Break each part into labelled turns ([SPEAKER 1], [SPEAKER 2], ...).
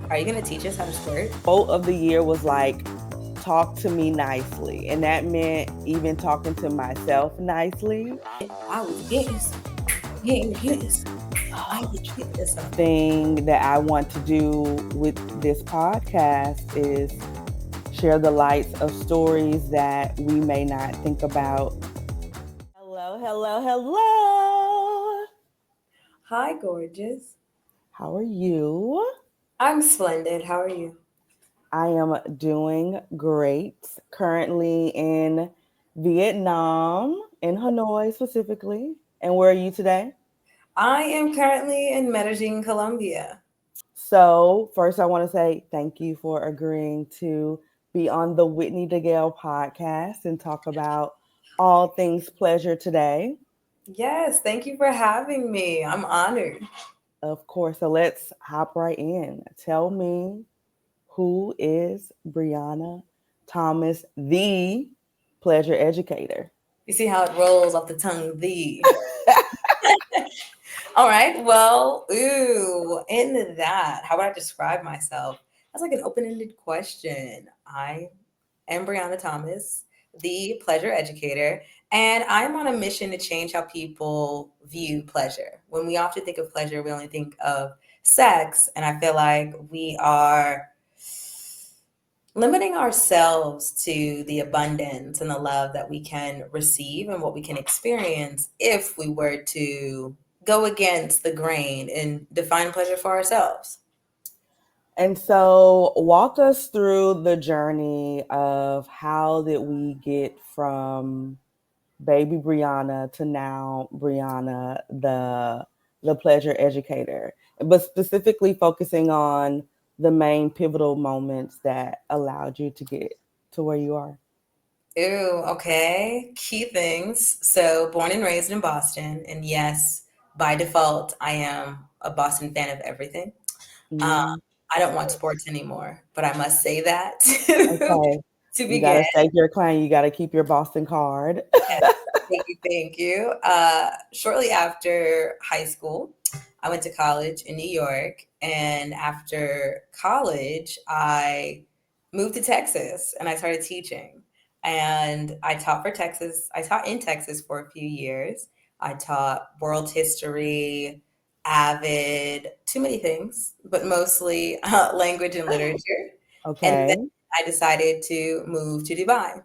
[SPEAKER 1] Are you going to teach us how to squirt?
[SPEAKER 2] Quote of the year was like, talk to me nicely. And that meant even talking to myself nicely.
[SPEAKER 1] I was getting some. I was getting some.
[SPEAKER 2] Thing that I want to do with this podcast is share the lights of stories that we may not think about. Hello, hello, hello.
[SPEAKER 1] Hi, gorgeous.
[SPEAKER 2] How are you?
[SPEAKER 1] I'm splendid. How are you?
[SPEAKER 2] I am doing great. Currently in Vietnam, in Hanoi specifically. And where are you today?
[SPEAKER 1] I am currently in Medellin, Colombia.
[SPEAKER 2] So, first, I want to say thank you for agreeing to be on the Whitney DeGale podcast and talk about all things pleasure today.
[SPEAKER 1] Yes, thank you for having me. I'm honored.
[SPEAKER 2] Of course. So, let's hop right in. Tell me, who is Brianna Thomas, the pleasure educator?
[SPEAKER 1] You see how it rolls off the tongue, the. All right. Well, in that, how would I describe myself? That's like an open-ended question. I am Brianna Thomas, the pleasure educator, and I'm on a mission to change how people view pleasure. When we often think of pleasure, we only think of sex, and I feel like we are limiting ourselves to the abundance and the love that we can receive and what we can experience if we were to go against the grain and define pleasure for ourselves.
[SPEAKER 2] And so, walk us through the journey of how did we get from baby Brianna to now Brianna, the pleasure educator, but specifically focusing on the main pivotal moments that allowed you to get to where you are.
[SPEAKER 1] Ooh, okay. Key things. So, born and raised in Boston, and yes, by default, I am a Boston fan of everything. Um,
[SPEAKER 2] Mm,
[SPEAKER 1] I don't watch sports anymore, but I must say that to,
[SPEAKER 2] okay,
[SPEAKER 1] to
[SPEAKER 2] you got to
[SPEAKER 1] begin.
[SPEAKER 2] stake your claim. You got to keep your Boston card.
[SPEAKER 1] Yes, thank you, thank you. Shortly after high school, I went to college in New York, and after college, I moved to Texas and I started teaching. And I taught for Texas. I taught in Texas for a few years. I taught world history, Avid, too many things, but mostly language and literature. And then
[SPEAKER 2] Okay.
[SPEAKER 1] I decided to move to Dubai.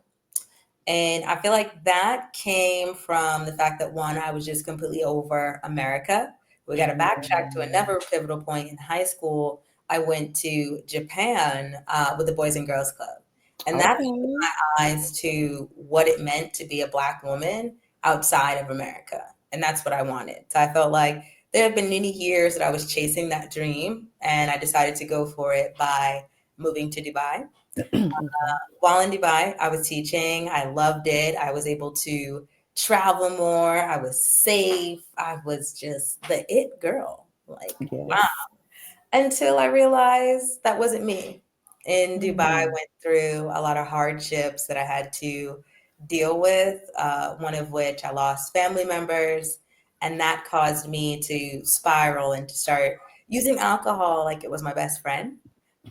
[SPEAKER 1] And I feel like that came from the fact that one, I was just completely over America. We got to backtrack to
[SPEAKER 2] Mm,
[SPEAKER 1] another pivotal point in high school. I went to Japan with the Boys and Girls Club. And that opened
[SPEAKER 2] okay.
[SPEAKER 1] my eyes to what it meant to be a Black woman outside of America. And that's what I wanted. So I felt like there have been many years that I was chasing that dream, and I decided to go for it by moving to Dubai.
[SPEAKER 2] Okay.
[SPEAKER 1] While in Dubai, I was teaching. I loved it. I was able to travel more. I was safe. I was just the it girl. Like, wow.
[SPEAKER 2] Yes.
[SPEAKER 1] Until I realized that wasn't me. In Dubai, I
[SPEAKER 2] Mm,
[SPEAKER 1] went through a lot of hardships that I had to deal with, one of which I lost family members. And that caused me to spiral and to start using alcohol like it was my best friend.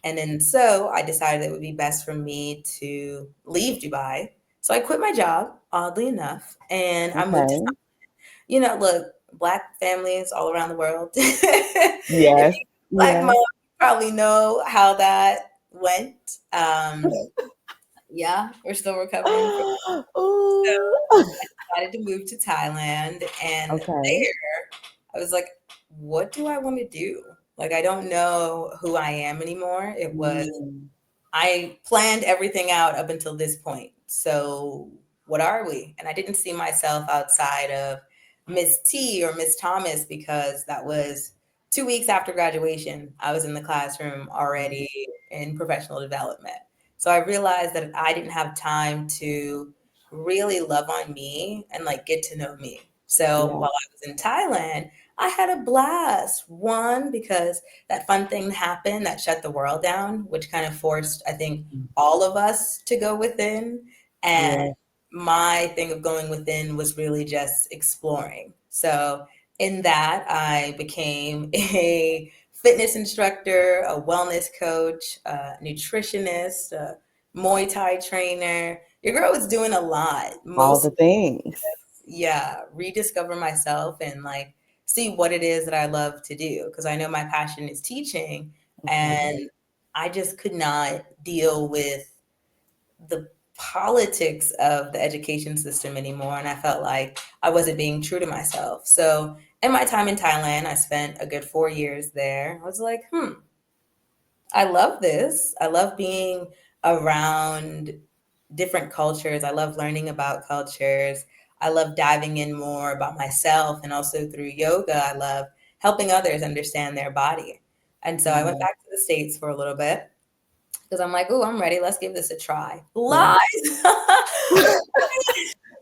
[SPEAKER 1] And then so I decided it would be best for me to leave Dubai. So I quit my job, oddly enough, and I moved to,
[SPEAKER 2] okay.
[SPEAKER 1] look, Black families all around the world. If
[SPEAKER 2] Yes.
[SPEAKER 1] you Black mom,
[SPEAKER 2] Yes.
[SPEAKER 1] you probably know how that went. Yeah, we're still recovering from. So
[SPEAKER 2] Ooh.
[SPEAKER 1] I decided to move to Thailand, and
[SPEAKER 2] Okay.
[SPEAKER 1] there I was like, what do I want to do? Like, I don't know who I am anymore. It was
[SPEAKER 2] Mm,
[SPEAKER 1] I planned everything out up until this point. So what are we? And I didn't see myself outside of Miss T or Miss Thomas because that was 2 weeks after graduation. I was in the classroom already in professional development. So I realized that I didn't have time to really love on me and like get to know me. So
[SPEAKER 2] yeah.
[SPEAKER 1] while I was in Thailand, I had a blast. One, because that fun thing happened that shut the world down, which kind of forced, I think, all of us to go within. And
[SPEAKER 2] Yeah.
[SPEAKER 1] my thing of going within was really just exploring. So in that, I became a fitness instructor, a wellness coach, a nutritionist, a Muay Thai trainer. Your girl was doing a lot.
[SPEAKER 2] All
[SPEAKER 1] Most,
[SPEAKER 2] the things.
[SPEAKER 1] yeah, rediscover myself and like see what it is that I love to do. Because I know my passion is teaching,
[SPEAKER 2] Okay.
[SPEAKER 1] and I just could not deal with the politics of the education system anymore. And I felt like I wasn't being true to myself. So in my time in Thailand, I spent a good 4 years there. I was like, I love this. I love being around different cultures. I love learning about cultures. I love diving in more about myself. And also through yoga, I love helping others understand their body. And so I went
[SPEAKER 2] Mm,
[SPEAKER 1] back to the States for a little bit because I'm like, oh, I'm ready. Let's give this a try.
[SPEAKER 2] right.
[SPEAKER 1] Lies. I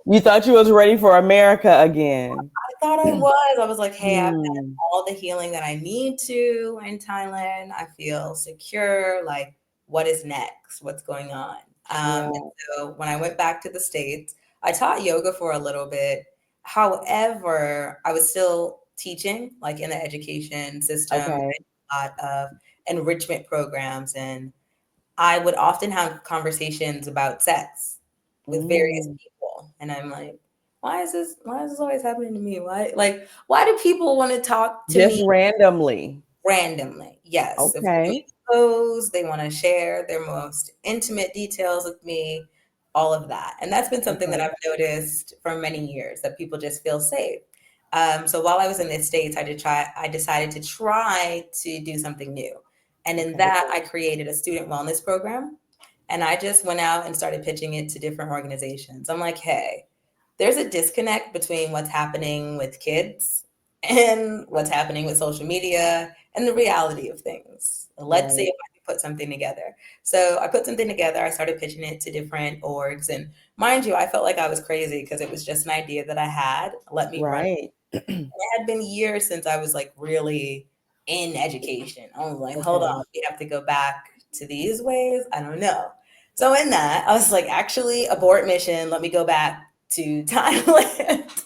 [SPEAKER 2] You thought you was ready for America again.
[SPEAKER 1] thought I was. I was like, hey, I've done
[SPEAKER 2] Hmm.
[SPEAKER 1] all the healing that I need to in Thailand. I feel secure. Like, what is next? What's going on?
[SPEAKER 2] Yeah.
[SPEAKER 1] And so when I went back to the States, I taught yoga for a little bit. However, I was still teaching, like in the education system,
[SPEAKER 2] Okay.
[SPEAKER 1] a lot of enrichment programs, and I would often have conversations about sex with various
[SPEAKER 2] Mm.
[SPEAKER 1] people. And I'm like, why is this always happening to me? Why do people want to talk to
[SPEAKER 2] Just
[SPEAKER 1] me
[SPEAKER 2] randomly.
[SPEAKER 1] randomly? Yes. If we're
[SPEAKER 2] Okay.
[SPEAKER 1] exposed, they want to share their most intimate details with me, all of that. And that's been something that
[SPEAKER 2] Okay.
[SPEAKER 1] I've noticed for many years, that people just feel safe. So while I was in the States, I decided to try to do something new. And in
[SPEAKER 2] Okay.
[SPEAKER 1] that, I created a student wellness program. And I just went out and started pitching it to different organizations. I'm like, hey, there's a disconnect between what's happening with kids and what's happening with social media and the reality of things. Let's see
[SPEAKER 2] Right.
[SPEAKER 1] if I can put something together. So I put something together. I started pitching it to different orgs. And mind you, I felt like I was crazy because it was just an idea that I had. Let me run.
[SPEAKER 2] Right.
[SPEAKER 1] It had been years since I was like really in education. I was like, hold
[SPEAKER 2] Okay.
[SPEAKER 1] on, we have to go back to these ways. I don't know. So in that, I was like, actually, abort mission. Let me go back to Thailand.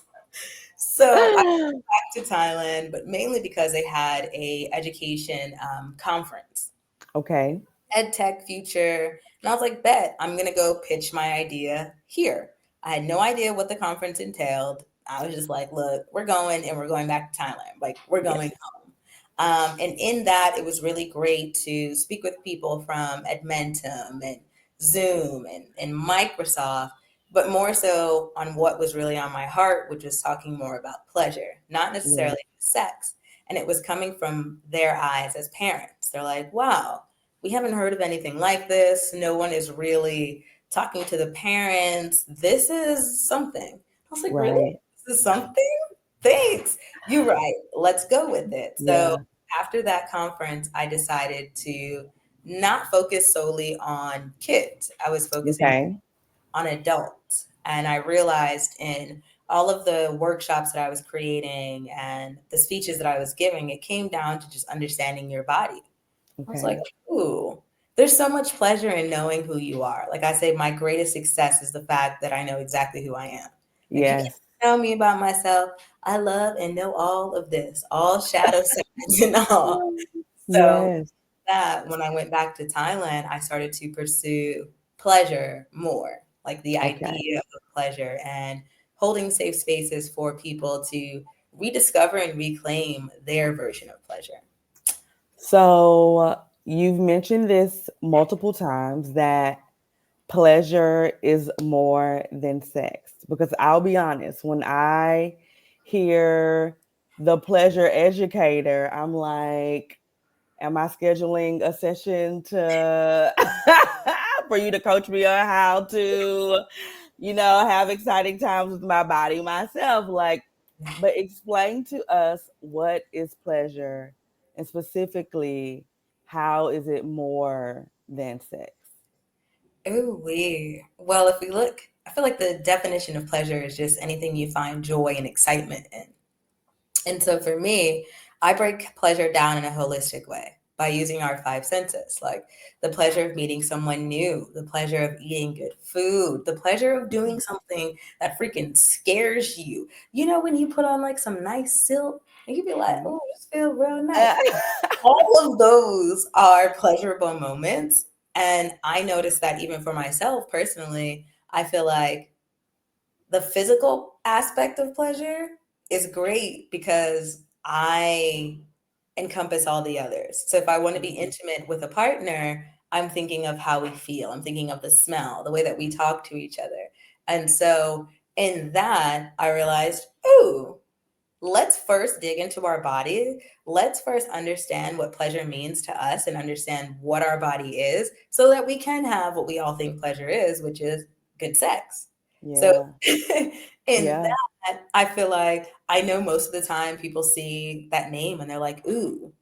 [SPEAKER 1] So I went back to Thailand, but mainly because they had a education conference,
[SPEAKER 2] Okay.
[SPEAKER 1] EdTech Future, and I was like, bet I'm gonna go pitch my idea here. I had no idea what the conference entailed. I was just like, look, we're going and we're going back to Thailand. Like we're
[SPEAKER 2] Yes.
[SPEAKER 1] going home. And in that, it was really great to speak with people from Edmentum and Zoom and Microsoft, but more so on what was really on my heart, which was talking more about pleasure, not
[SPEAKER 2] Yeah.
[SPEAKER 1] necessarily sex. And it was coming from their eyes as parents. They're like, wow, we haven't heard of anything like this. No one is really talking to the parents. This is something. I was like, really?
[SPEAKER 2] Right.
[SPEAKER 1] This is something? Thanks. You're right. Let's go with it. So
[SPEAKER 2] Yeah.
[SPEAKER 1] after that conference, I decided to not focus solely on kids. I was focusing
[SPEAKER 2] Okay.
[SPEAKER 1] on adults. And I realized in all of the workshops that I was creating and the speeches that I was giving, it came down to just understanding your body. I was like,
[SPEAKER 2] Okay.
[SPEAKER 1] ooh, there's so much pleasure in knowing who you are. Like I say, my greatest success is the fact that I know exactly who I am. If you can't
[SPEAKER 2] Yes.
[SPEAKER 1] tell me about myself, I love and know all of this, all shadow signs and all. So
[SPEAKER 2] Yes.
[SPEAKER 1] that when I went back to Thailand, I started to pursue pleasure more, like the
[SPEAKER 2] Okay.
[SPEAKER 1] idea of pleasure and holding safe spaces for people to rediscover and reclaim their version of pleasure.
[SPEAKER 2] So you've mentioned this multiple times that pleasure is more than sex. Because I'll be honest, when I hear the pleasure educator, I'm like, am I scheduling a session to for you to coach me on how to, have exciting times with my body myself? Like, but explain to us what is pleasure and specifically how is it more than sex?
[SPEAKER 1] Ooh, wee. Well, if we look, I feel like the definition of pleasure is just anything you find joy and excitement in. And so for me, I break pleasure down in a holistic way by using our five senses, like the pleasure of meeting someone new, the pleasure of eating good food, the pleasure of doing something that freaking scares you. You know, when you put on like some nice silk and you be like,
[SPEAKER 2] Mhm.
[SPEAKER 1] oh, this feels real nice. All of those are pleasurable moments. And I noticed that even for myself personally, I feel like the physical aspect of pleasure is great because I encompass all the others. So if I want to be
[SPEAKER 2] Mhm.
[SPEAKER 1] intimate with a partner, I'm thinking of how we feel. I'm thinking of the smell, the way that we talk to each other. And so in that, I realized, ooh, let's first dig into our body. Let's first understand what pleasure means to us and understand what our body is so that we can have what we all think pleasure is, which is good sex. So,
[SPEAKER 2] Yeah.
[SPEAKER 1] in
[SPEAKER 2] Yeah.
[SPEAKER 1] that, I feel like I know most of the time people see that name and they're like, ooh,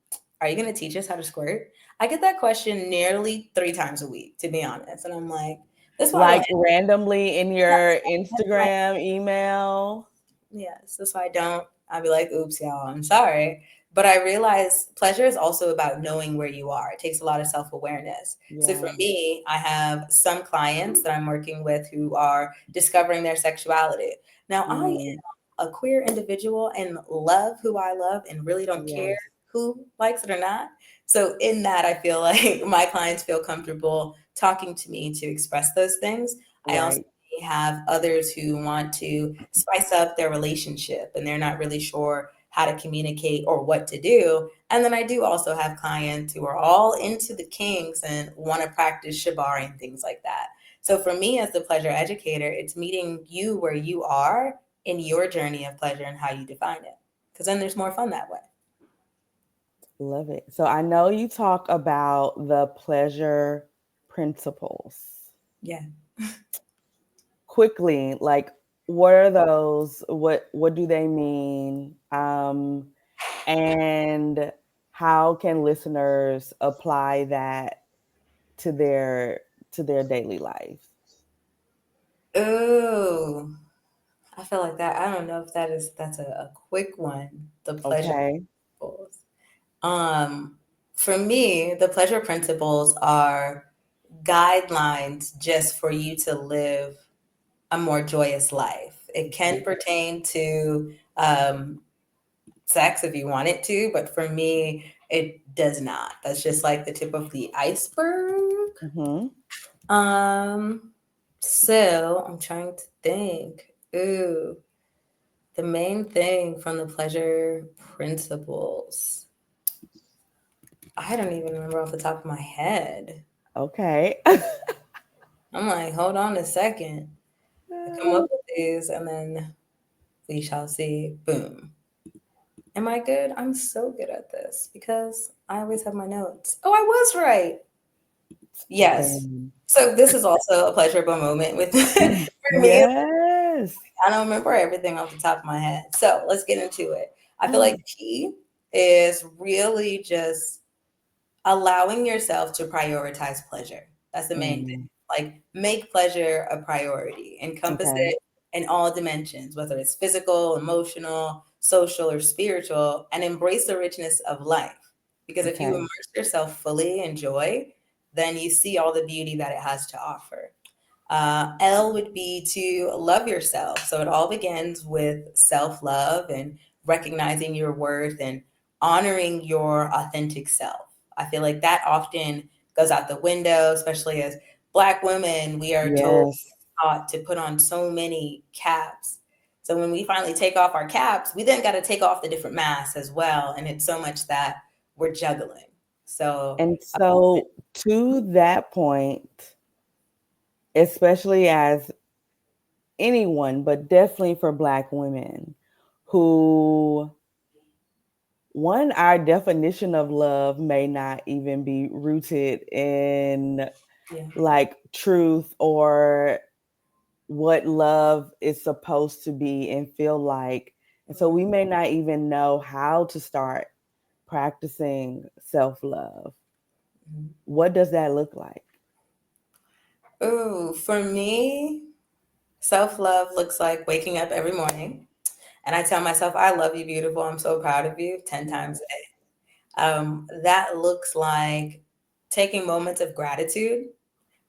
[SPEAKER 1] are you going to teach us how to squirt? I get that question nearly 3 times a week, to be honest. And I'm like, that's why I don't.
[SPEAKER 2] Like randomly in your Instagram email.
[SPEAKER 1] Yes, that's why I don't. I'd be like, oops, y'all, I'm sorry. But I realize pleasure is also about knowing where you are. It takes a lot of self awareness. So for
[SPEAKER 2] Yeah.
[SPEAKER 1] me, I have some clients that I'm working with who are discovering their sexuality. Now, I
[SPEAKER 2] Mm,
[SPEAKER 1] am a queer individual and love who I love and really don't care
[SPEAKER 2] yes.
[SPEAKER 1] who likes it or not. So in that, I feel like my clients feel comfortable talking to me to express those things. I also
[SPEAKER 2] Right.
[SPEAKER 1] have others who want to spice up their relationship and they're not really sure how to communicate or what to do. And then I do also have clients who are all into the kinks and want to practice shibari and things like that. So for me as the pleasure educator, it's meeting you where you are in your journey of pleasure and how you define it. Because then there's more fun that way.
[SPEAKER 2] Love it. So I know you talk about the pleasure principles.
[SPEAKER 1] Yeah.
[SPEAKER 2] Quickly, like what are those? What do they mean? And how can listeners apply that to their daily life?
[SPEAKER 1] Ooh, I feel like that. I don't know if that's a quick one. The pleasure
[SPEAKER 2] Okay.
[SPEAKER 1] principles. Um, for me, the pleasure principles are guidelines just for you to live a more joyous life. It can pertain to sex if you want it to, but for me, it does not. That's just like the tip of the iceberg.
[SPEAKER 2] Mm-hmm.
[SPEAKER 1] Um, so I'm trying to think. Ooh, the main thing from the pleasure principles. I don't even remember off the top of my head.
[SPEAKER 2] Okay.
[SPEAKER 1] I'm like, hold on a second. I come up with these and then we shall see. Boom. Am I good? I'm so good at this because I always have my notes. Oh, I was right. Yes.
[SPEAKER 2] Bam.
[SPEAKER 1] So this is also a pleasurable moment with for me.
[SPEAKER 2] Yes.
[SPEAKER 1] I don't remember everything off the top of my head. So let's get into it. I feel like the key is really just allowing yourself to prioritize pleasure. That's the main thing.
[SPEAKER 2] Mm,
[SPEAKER 1] Like make pleasure a priority. Encompass
[SPEAKER 2] okay.
[SPEAKER 1] it in all dimensions, whether it's physical, emotional, social, or spiritual, and embrace the richness of life. Because if you
[SPEAKER 2] Okay.
[SPEAKER 1] immerse yourself fully in joy, then you see all the beauty that it has to offer. L would be to love yourself. So it all begins with self love and recognizing your worth and honoring your authentic self. I feel like that often goes out the window, especially as Black women. We are told,
[SPEAKER 2] Yes.
[SPEAKER 1] taught to put on so many caps. So when we finally take off our caps, we then got to take off the different masks as well. And it's so much that we're juggling. So,
[SPEAKER 2] And so to that point, especially as anyone, but definitely for Black women who, one, our definition of love may not even be rooted in
[SPEAKER 1] yeah.
[SPEAKER 2] like truth or what love is supposed to be and feel like. And so we may not even know how to start practicing self love. What does that look like?
[SPEAKER 1] Ooh, for me, self love looks like waking up every morning and I tell myself, I love you, beautiful. I'm so proud of you 10 times a day. That looks like taking moments of gratitude.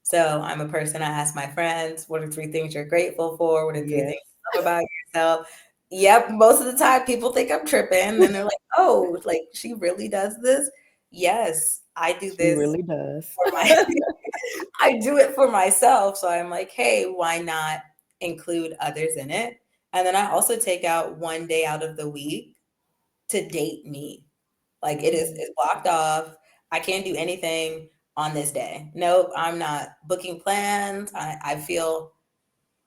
[SPEAKER 1] So I'm a person, I ask my friends, what are three things you're grateful for? What are three things
[SPEAKER 2] Yes.
[SPEAKER 1] you love about yourself? Yep, most of the time people think I'm tripping. And then they're like, oh, like she really does this? Yes, I do
[SPEAKER 2] She
[SPEAKER 1] this
[SPEAKER 2] really does.
[SPEAKER 1] for my I do it for myself. So I'm like, hey, why not include others in it? And then I also take out one day out of the week to date me. Like it's blocked off. I can't do anything on this day. Nope, I'm not booking plans. I feel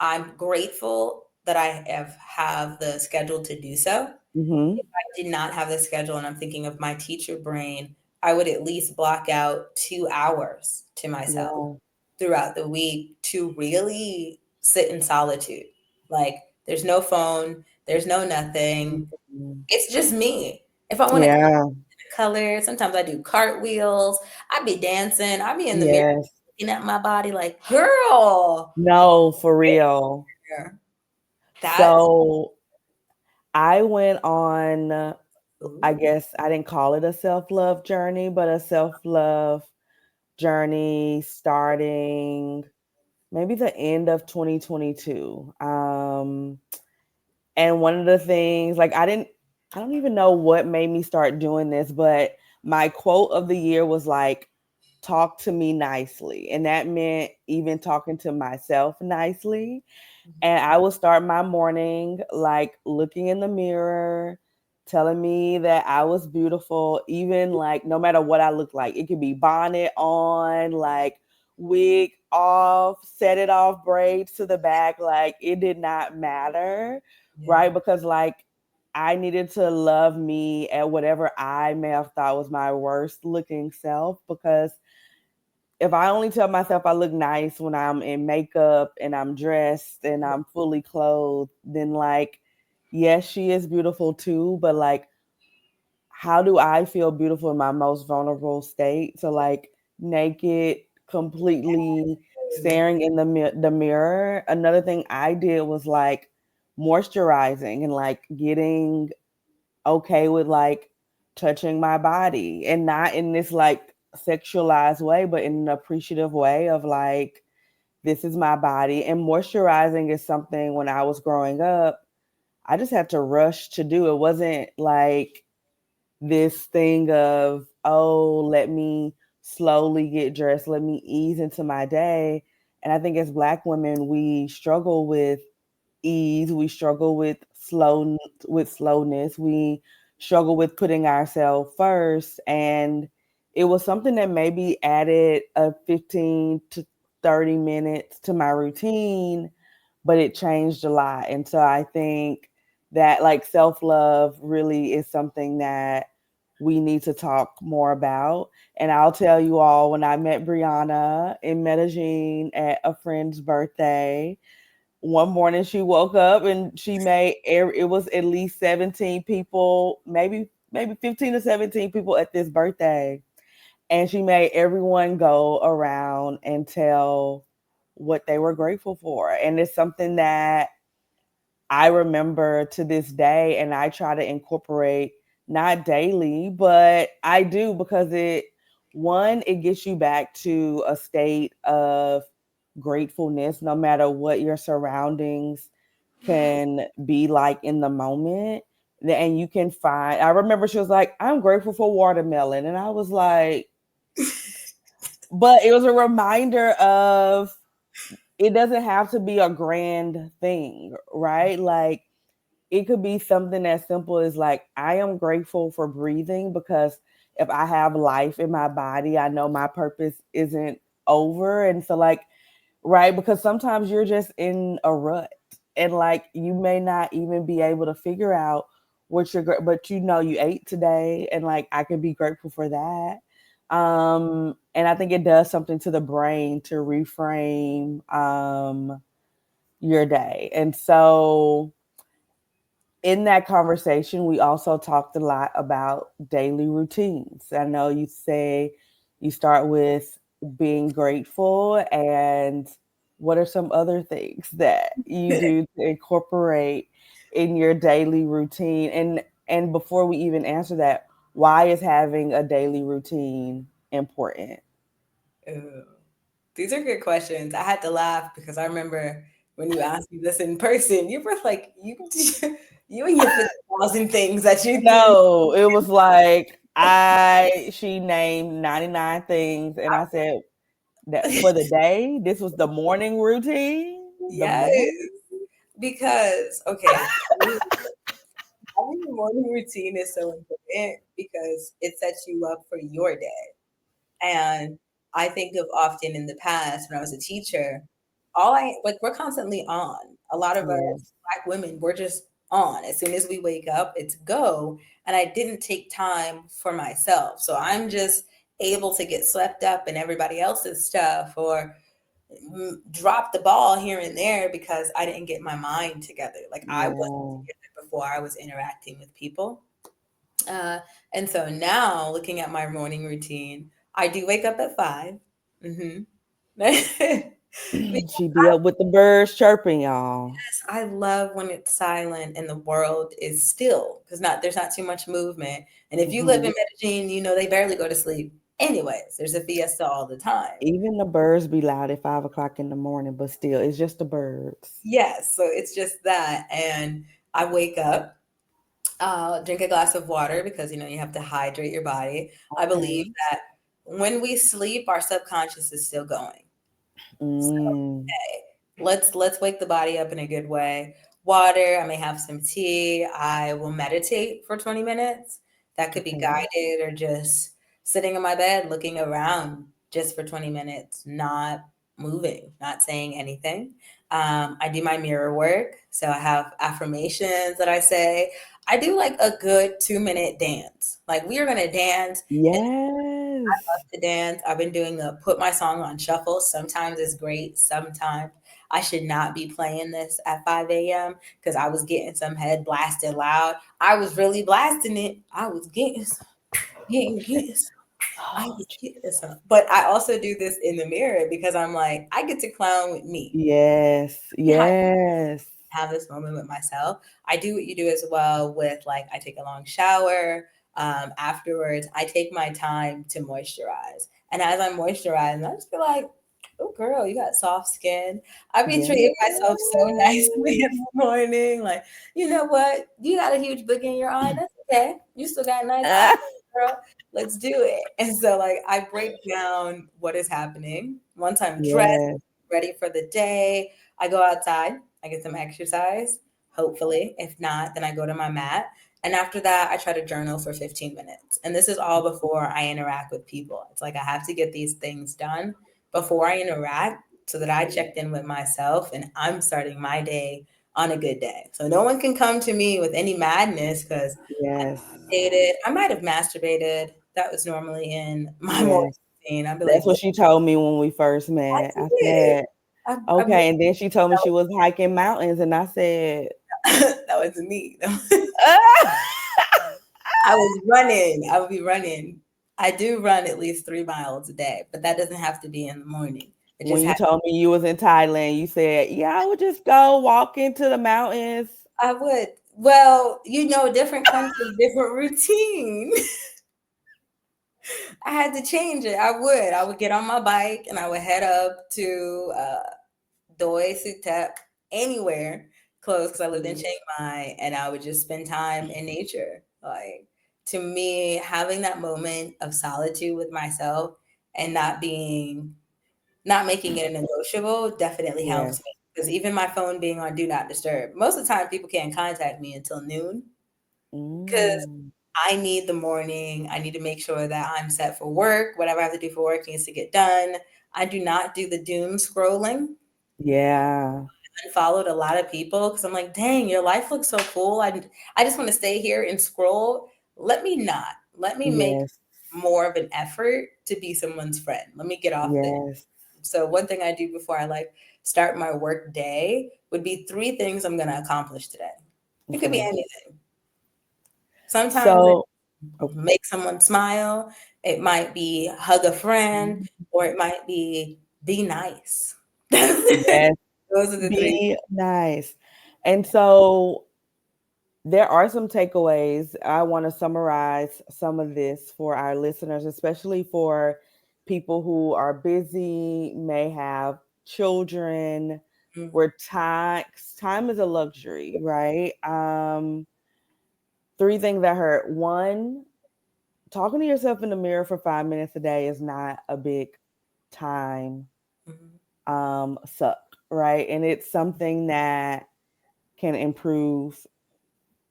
[SPEAKER 1] I'm grateful that I have the schedule to do so.
[SPEAKER 2] Hmm.
[SPEAKER 1] If I did not have the schedule and I'm thinking of my teacher brain, I would at least block out 2 hours to myself
[SPEAKER 2] Yeah.
[SPEAKER 1] throughout the week to really sit in solitude. Like there's no phone, there's no nothing.
[SPEAKER 2] Mhm.
[SPEAKER 1] It's just me. If I want to
[SPEAKER 2] Yeah.
[SPEAKER 1] color, sometimes I do cartwheels. I be dancing. I be in the mirror
[SPEAKER 2] Yes.
[SPEAKER 1] looking at my body like, girl,
[SPEAKER 2] No, for real.
[SPEAKER 1] that's
[SPEAKER 2] So I went on, I
[SPEAKER 1] ooh,
[SPEAKER 2] guess I didn't call it a self love journey, but a self love journey starting maybe the end of 2022. And one of the things, like, I don't even know what made me start doing this, but my quote of the year was like, talk to me nicely. And that meant even talking to myself nicely. And I would start my morning like looking in the mirror, telling me that I was beautiful, even like no matter what I look like. It could be bonnet on, like wig off, set it off, braids to the back. Like it did not matter,
[SPEAKER 1] yeah.
[SPEAKER 2] right? Because like I needed to love me at whatever I may have thought was my worst looking self because if I only tell myself I look nice when I'm in makeup and I'm dressed and I'm fully clothed, then like, yes, she is beautiful too, but like, how do I feel beautiful in my most vulnerable state? So like naked, completely staring in the mirror. Another thing I did was like moisturizing and like getting okay with like touching my body and not in this like sexualized way, but in an appreciative way of like, this is my body. And moisturizing is something when I was growing up, I just had to rush to do. It wasn't like this thing of, oh, let me slowly get dressed, let me ease into my day. And I think as Black women, we struggle with ease, we struggle with slowness, we struggle with putting ourselves first. And it was something that maybe added a 15 to 30 minutes to my routine, but it changed a lot. And so I think that like self-love really is something that we need to talk more about. And I'll tell you all, when I met Brianna in Medellin at a friend's birthday, one morning she woke up and she made it was at least 17 people, maybe 15 to 17 people at this birthday, and she made everyone go around and tell what they were grateful for. And it's something that I remember to this day, and I try to incorporate not daily, but I do because it gets you back to a state of gratefulness, no matter what your surroundings can be like in the moment. And you can find, I remember she was like, I'm grateful for watermelon. And I was like, but it was a reminder of it doesn't have to be a grand thing, right? Like, it could be something as simple as like, I am grateful for breathing because if I have life in my body, I know my purpose isn't over. And so like, right, because sometimes you're just in a rut and like you may not even be able to figure out what but you know you ate today and like I can be grateful for that. And I think it does something to the brain to reframe your day. And so in that conversation, we also talked a lot about daily routines. I know you say you start with being grateful, and what are some other things that you do to incorporate in your daily routine? And before we even answer that, Why is having a daily routine important?
[SPEAKER 1] Ooh, these are good questions. I had to laugh because I remember when you asked me this in person, you were like, you and your 50,000 things that you do.
[SPEAKER 2] No, it was like she named 99 things and I said that for the day, this was the morning routine. The
[SPEAKER 1] Yes,
[SPEAKER 2] morning.
[SPEAKER 1] because okay, for me, having a morning routine is so important because it sets you up for your day. And I think of often in the past when I was a teacher, we're constantly on. A lot of us
[SPEAKER 2] Yes.
[SPEAKER 1] Black women, we're just on. As soon as we wake up, it's go. And I didn't take time for myself. So I'm just able to get swept up in everybody else's stuff or drop the ball here and there because I didn't get my mind together. Like I wasn't
[SPEAKER 2] Yeah.
[SPEAKER 1] together before I was interacting with people. Uh, and so now, looking at my morning routine, I do wake up at 5. Hmm. Because
[SPEAKER 2] She be up with the birds chirping, y'all.
[SPEAKER 1] I love when it's silent and the world is still because not there's not too much movement. And if you live
[SPEAKER 2] Mhm.
[SPEAKER 1] in Medellin, you know they barely go to sleep. Anyways, there's a fiesta all the time.
[SPEAKER 2] Even the birds be loud at 5 o'clock in the morning, but still, it's just the birds.
[SPEAKER 1] Yes, so it's just that, and I wake up, drink a glass of water because you have to hydrate your body. I believe
[SPEAKER 2] Okay.
[SPEAKER 1] that when we sleep, our subconscious is still going. So
[SPEAKER 2] Mm,
[SPEAKER 1] let's wake the body up in a good way. Water, I may have some tea. I will meditate for 20 minutes. That could be
[SPEAKER 2] okay.
[SPEAKER 1] guided or just sitting in my bed looking around just for 20 minutes, not moving, not saying anything. I do my mirror work. So I have affirmations that I say. I do like a good 2-minute dance. Like we are going to dance
[SPEAKER 2] Yes.
[SPEAKER 1] to dance. I've been doing the put my song on shuffle. Sometimes it's great. Sometimes I should not be playing this at 5 a.m. because I was getting some head blasted loud. I was really blasting it. I was getting some. I
[SPEAKER 2] Oh,
[SPEAKER 1] was getting some. But I also do this in the mirror because I'm like, I get to clown with me.
[SPEAKER 2] yes. Yes.
[SPEAKER 1] Have this moment with myself. I do what you do as well with like I take a long shower. Afterwards, I take my time to moisturize. And as I'm moisturizing, I just feel like, oh girl, you got soft skin. I be
[SPEAKER 2] Yes.
[SPEAKER 1] treating myself so nicely in the morning. Like, you know what? You got a huge book in your eye. That's okay. You still got nice eyes, girl. Let's do it. And so like I break down what is happening. Once I'm dressed,
[SPEAKER 2] Yes.
[SPEAKER 1] ready for the day, I go outside, I get some exercise, hopefully. If not, then I go to my mat. And after that, I try to journal for 15 minutes. And this is all before I interact with people. It's like I have to get these things done before I interact so that I checked in with myself and I'm starting my day on a good day. So no one can come to me with any madness because I
[SPEAKER 2] Yes.
[SPEAKER 1] dated, I might have masturbated. That was normally in my morning
[SPEAKER 2] Yes.
[SPEAKER 1] routine. I'd be like,
[SPEAKER 2] That's what
[SPEAKER 1] look,
[SPEAKER 2] she told me when we first
[SPEAKER 1] I
[SPEAKER 2] met. I
[SPEAKER 1] did.
[SPEAKER 2] said,
[SPEAKER 1] I
[SPEAKER 2] okay. And then she told me she was hiking mountains, and I said,
[SPEAKER 1] that wasn't me.
[SPEAKER 2] ah!
[SPEAKER 1] I was running. I would be running. I do run at least 3 miles a day, but that doesn't have to be in the morning. It
[SPEAKER 2] When
[SPEAKER 1] just
[SPEAKER 2] you
[SPEAKER 1] has.
[SPEAKER 2] told me you was in Thailand, you said, yeah, I would just go walk into the mountains.
[SPEAKER 1] I would. Well, different countries, different routine. I had to change it. I would. I would get on my bike and I would head up to Doi Suthep, anywhere close because I lived in
[SPEAKER 2] Mhm.
[SPEAKER 1] Chiang Mai, and I would just spend time in nature. Like to me, having that moment of solitude with myself and not making it a negotiable definitely
[SPEAKER 2] Yes.
[SPEAKER 1] helps me because even my phone being on do not disturb. Most of the time, people can't contact me until noon because
[SPEAKER 2] Mm.
[SPEAKER 1] I need the morning. I need to make sure that I'm set for work. Whatever I have to do for work needs to get done. I do not do the doom scrolling.
[SPEAKER 2] Yeah.
[SPEAKER 1] Unfollowed a lot of people because I'm like, dang, your life looks so cool. I just want to stay here and scroll. Let me not. Let me make
[SPEAKER 2] Yes.
[SPEAKER 1] more of an effort to be someone's friend. Let me get off this.
[SPEAKER 2] Yes.
[SPEAKER 1] So one thing I do before I like start my work day would be 3 things I'm gonna accomplish today. It could be
[SPEAKER 2] Okay.
[SPEAKER 1] anything. Sometimes it
[SPEAKER 2] So, oh,
[SPEAKER 1] make someone smile. It might be hug a friend, or it might be nice.
[SPEAKER 2] yes,
[SPEAKER 1] Those are the three.
[SPEAKER 2] be nice. And so there are some takeaways. I want to summarize some of this for our listeners, especially for people who are busy, may have children,
[SPEAKER 1] Mm-hmm.
[SPEAKER 2] where time is a luxury, right? Three things that hurt. One, talking to yourself in the mirror for 5 minutes a day is not a big time
[SPEAKER 1] Mm-hmm.
[SPEAKER 2] suck, right? And it's something that can improve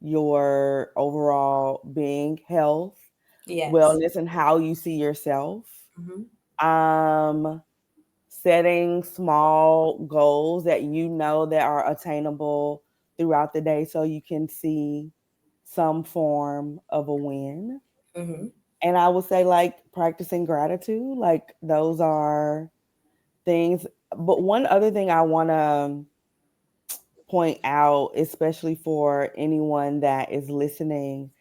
[SPEAKER 2] your overall being, health,
[SPEAKER 1] Yes.
[SPEAKER 2] wellness, and how you see yourself.
[SPEAKER 1] Mm-hmm.
[SPEAKER 2] Um, Setting small goals that you know that are attainable throughout the day so you can see some form of a win.
[SPEAKER 1] Mm-hmm.
[SPEAKER 2] And I would say like practicing gratitude, like those are things. But one other thing I want to point out, especially for anyone that is listening,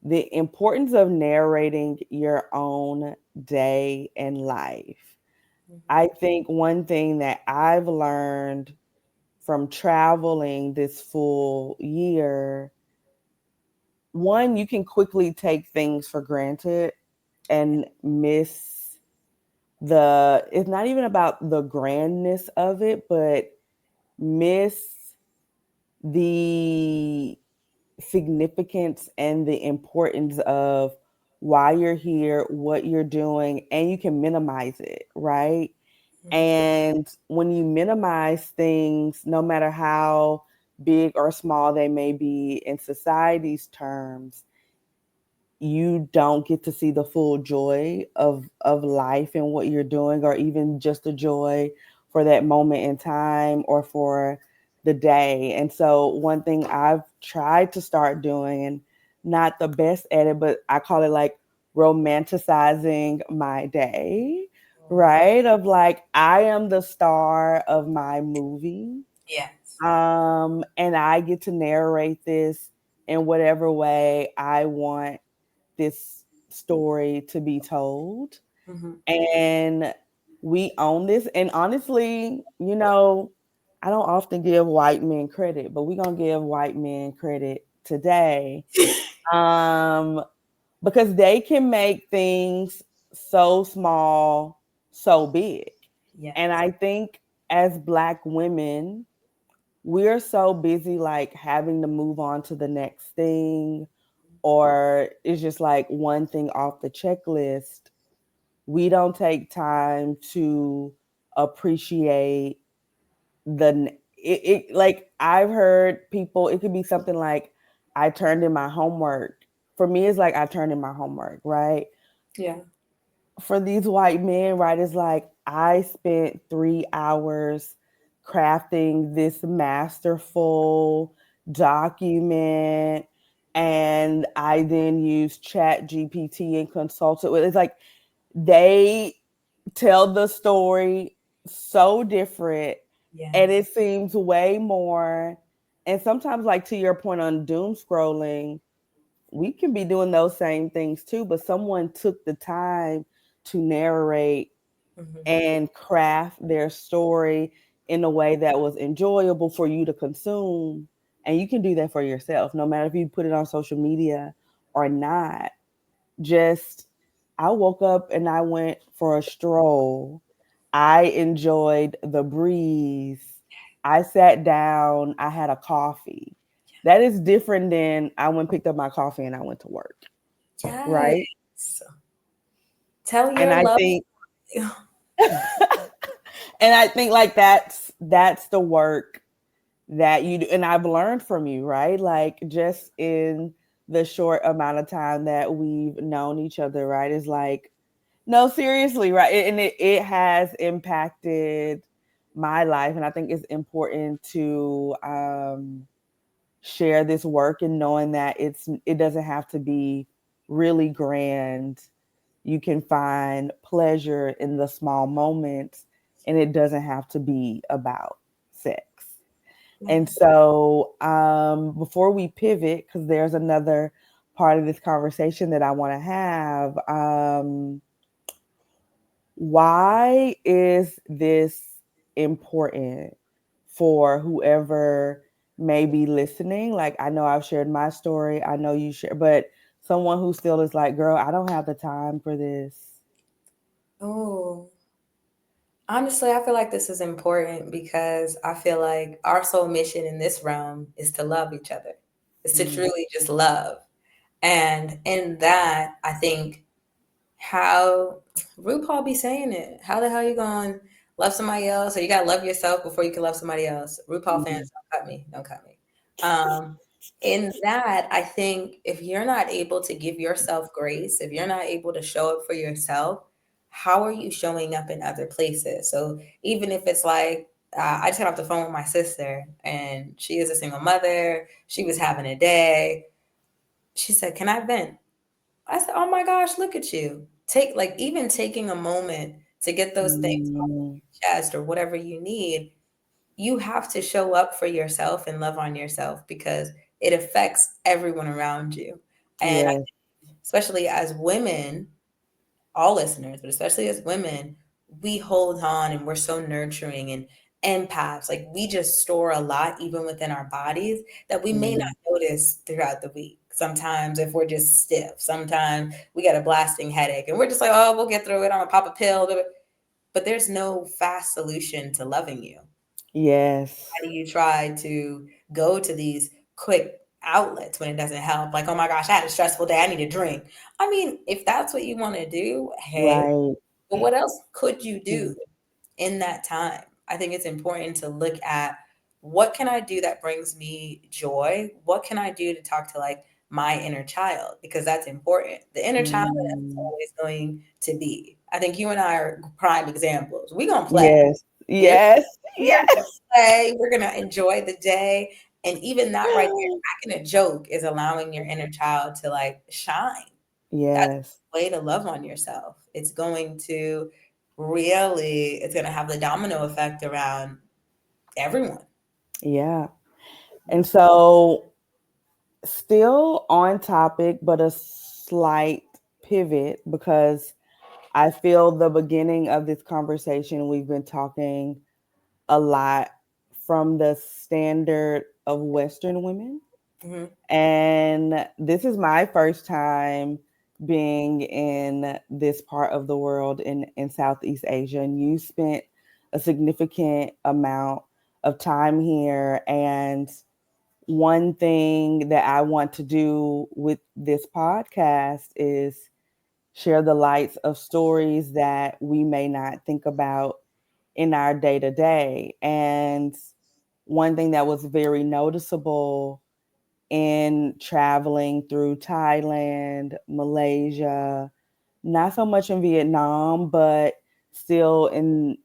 [SPEAKER 2] the importance of narrating your own day and life.
[SPEAKER 1] Mm-hmm.
[SPEAKER 2] I think one thing that I've learned from traveling this full year, one, you can quickly take things for granted and miss it's not even about the grandness of it, but miss the significance and the importance of why you're here, what you're doing, and you can minimize it, right?
[SPEAKER 1] Mm-hmm.
[SPEAKER 2] And when you minimize things, no matter how big or small they may be in society's terms, you don't get to see the full joy of life and what you're doing, or even just the joy for that moment in time or for the day. And so one thing I've tried to start doing, and not the best at it, but I call it like romanticizing my day, right? Of like, I am the star of my movie,
[SPEAKER 1] Yes.
[SPEAKER 2] and I get to narrate this in whatever way I want this story to be told.
[SPEAKER 1] Mm-hmm.
[SPEAKER 2] And we own this. And honestly, I don't often give white men credit, but we're going to give white men credit today, um, because they can make things so small so big. And
[SPEAKER 1] Yes.
[SPEAKER 2] I think as Black women, we're so busy like having to move on to the next thing, or it's just like one thing off the checklist. We don't take time to appreciate like I've heard people, it could be something like, I turned in my homework. For me, it's like I turned in my homework, right?
[SPEAKER 1] Yeah.
[SPEAKER 2] For these white men, right, it's like I spent 3 hours crafting this masterful document, and I then use Chat GPT and consulted with. It's like they tell the story so different, and
[SPEAKER 1] Yes.
[SPEAKER 2] it seems way more. And sometimes, like to your point on doom scrolling, we can be doing those same things too, but someone took the time to narrate
[SPEAKER 1] Mm-hmm.
[SPEAKER 2] and craft their story in a way that was enjoyable for you to consume. And you can do that for yourself, no matter if you put it on social media or not. Just, I woke up and I went for a stroll. I enjoyed the breeze. I sat down, I had a coffee. That is different than I went picked up my coffee and I went to work, right?
[SPEAKER 1] Yes. Tell
[SPEAKER 2] And
[SPEAKER 1] your
[SPEAKER 2] I
[SPEAKER 1] love.
[SPEAKER 2] think and I think like that's the work that you do. And I've learned from you, right? Like just in the short amount of time that we've known each other, right? Is like, no, seriously, right? And it has impacted my life. And I think it's important to share this work, and knowing that it doesn't have to be really grand. You can find pleasure in the small moments, and it doesn't have to be about sex. And
[SPEAKER 1] Yes.
[SPEAKER 2] so, before we pivot, because there's another part of this conversation that I want to have, why is this important for whoever may be listening. Like, I know I've shared my story. I know you share, but someone who still is like, girl, I don't have the time for this.
[SPEAKER 1] Oh, honestly, I feel like this is important because I feel like our sole mission in this realm is to love each other. It's to
[SPEAKER 2] Mm,
[SPEAKER 1] truly just love. And in that, I think how RuPaul be saying it. How the hell you going to love somebody else? Or you got to love yourself before you can love somebody else. RuPaul
[SPEAKER 2] mm,
[SPEAKER 1] fans, don't cut me. Don't cut me. In that, I think if you're not able to give yourself grace, if you're not able to show up for yourself, how are you showing up in other places? So even if it's like, I just got off the phone with my sister and she is a single mother. She was having a day. She said, "Can I vent?" I said, "Oh my gosh, look at you." Take like even taking a moment to get those things off
[SPEAKER 2] mm.
[SPEAKER 1] your chest or whatever you need, you have to show up for yourself and love on yourself because it affects everyone around you. And
[SPEAKER 2] Yes,
[SPEAKER 1] especially as women, all listeners, but especially as women, we hold on and we're so nurturing and empaths. Like we just store a lot even within our bodies that we may not
[SPEAKER 2] mm,
[SPEAKER 1] notice throughout the week. Sometimes if we're just stiff, sometimes we get a blasting headache and we're just like, oh, we'll get through it. I'm gonna pop a pill. But there's no fast solution to loving you.
[SPEAKER 2] yes,
[SPEAKER 1] Why do you try to go to these quick outlets when it doesn't help? Like, oh my gosh, I had a stressful day. I need a drink. I mean, if that's what you want to do, hey,
[SPEAKER 2] right.
[SPEAKER 1] but what else could you
[SPEAKER 2] Mm,
[SPEAKER 1] do in that time? I think it's important to look at what can I do that brings me joy? What can I do to talk to like my inner child? Because that's important. The inner child is
[SPEAKER 2] mm.
[SPEAKER 1] always going to be. I think you and I are prime examples. We're gonna play.
[SPEAKER 2] Yes, yes,
[SPEAKER 1] We're
[SPEAKER 2] yes,
[SPEAKER 1] gonna play. We're gonna enjoy the day. And even that right there, cracking a joke is allowing your inner child to like shine. That's
[SPEAKER 2] yes,
[SPEAKER 1] a way to love on yourself. It's going to really, it's gonna have the domino effect around everyone.
[SPEAKER 2] yeah. And so, still on topic, but a slight pivot because I feel the beginning of this conversation, we've been talking a lot from the standard of Western women.
[SPEAKER 1] Mhm.
[SPEAKER 2] And this is my first time being in this part of the world in Southeast Asia. And you spent a significant amount of time here. And one thing that I want to do with this podcast is share the lights of stories that we may not think about in our day to day. And one thing that was very noticeable in traveling through Thailand, Malaysia, not so much in Vietnam, but still in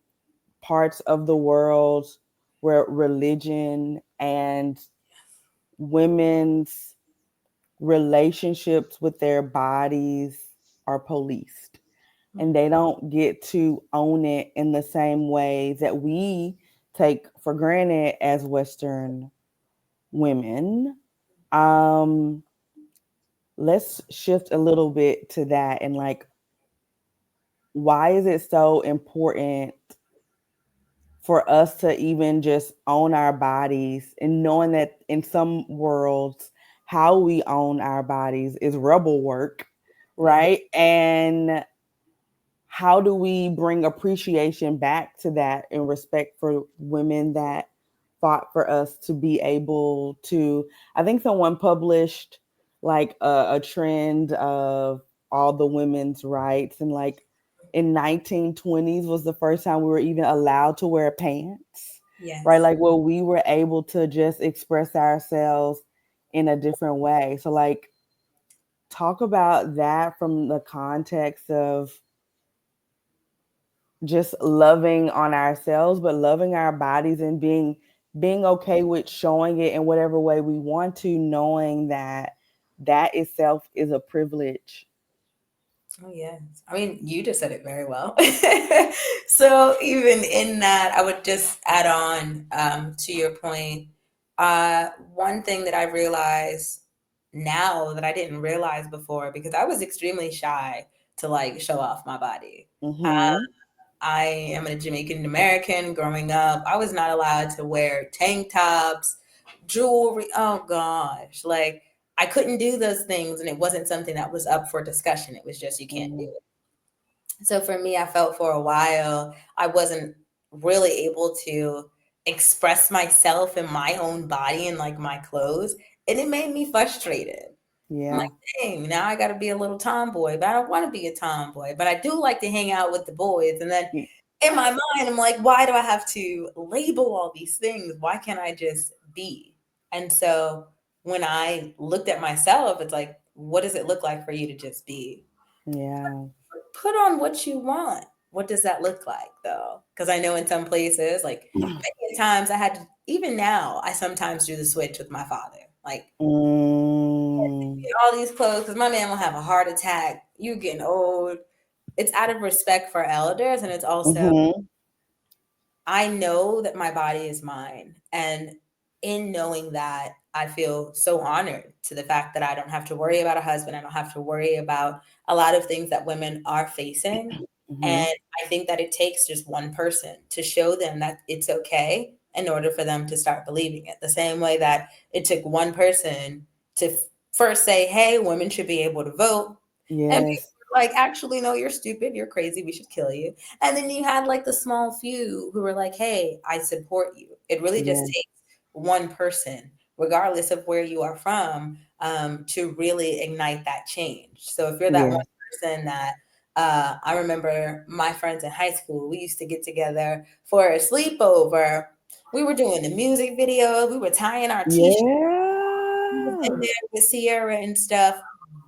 [SPEAKER 2] parts of the world where religion and women's relationships with their bodies are policed and they don't get to own it in the same way that we take for granted as Western women. Um, let's shift a little bit to that and like, why is it so important for us to even just own our bodies and knowing that in some worlds, how we own our bodies is rebel work,
[SPEAKER 1] Yeah.
[SPEAKER 2] right? And how do we bring appreciation back to that and respect for women that fought for us to be able to? I think someone published like a trend of all the women's rights, and like in 1920s was the first time we were even allowed to wear pants, right?
[SPEAKER 1] Yes.
[SPEAKER 2] Like, well, we were able to just express ourselves in a different way. So like, talk about that from the context of just loving on ourselves, but loving our bodies and being okay with showing it in whatever way we want to, knowing that that itself is a privilege.
[SPEAKER 1] Oh, yes. I mean, you just said it very well. So even in that, I would just add on to your point. One thing that I realize now that I didn't realize before, because I was extremely shy to like show off my body.
[SPEAKER 2] Mm-hmm.
[SPEAKER 1] I am a Jamaican American growing up. I was not allowed to wear tank tops, jewelry. Oh gosh. Like I couldn't do those things and it wasn't something that was up for discussion. It was just you can't do
[SPEAKER 2] Mhm.
[SPEAKER 1] it. So for me, I felt for a while I wasn't really able to express myself in my own body and like my clothes. And it made me frustrated. I'm like,
[SPEAKER 2] Yeah.
[SPEAKER 1] dang, now I got to be a little tomboy, but I don't want to be a tomboy. But I do like to hang out with the boys. And then
[SPEAKER 2] Y-
[SPEAKER 1] in my mind, I'm like, why do I have to label all these things? Why can't I just be? And so when I looked at myself, it's like, what does it look like for you to just be?
[SPEAKER 2] Yeah.
[SPEAKER 1] Put on what you want. What does that look like though? Because I know in some places, like many times I had to, even now, I sometimes do the switch with my father. Like,
[SPEAKER 2] Mm.
[SPEAKER 1] get all these clothes because my man will have a heart attack. You getting old. It's out of respect for elders, and it's also
[SPEAKER 2] Mhm.
[SPEAKER 1] I know that my body is mine, and in knowing that, I feel so honored to the fact that I don't have to worry about a husband. I don't have to worry about a lot of things that women are facing.
[SPEAKER 2] Mhm.
[SPEAKER 1] And I think that it takes just one person to show them that it's okay in order for them to start believing it. The same way that it took one person to first say, hey, women should be able to vote. And people
[SPEAKER 2] Yes.
[SPEAKER 1] were like, actually, no, you're stupid. You're crazy. We should kill you. And then you had like the small few who were like, hey, I support you. It really just
[SPEAKER 2] Yes.
[SPEAKER 1] takes one person, regardless of where you are from, to really ignite that change. So if you're that one
[SPEAKER 2] Yes.
[SPEAKER 1] person that I remember my friends in high school, we used to get together for a sleepover. We were doing the music video, we were tying our t-shirts, we was in
[SPEAKER 2] Yeah.
[SPEAKER 1] there with Sierra and stuff,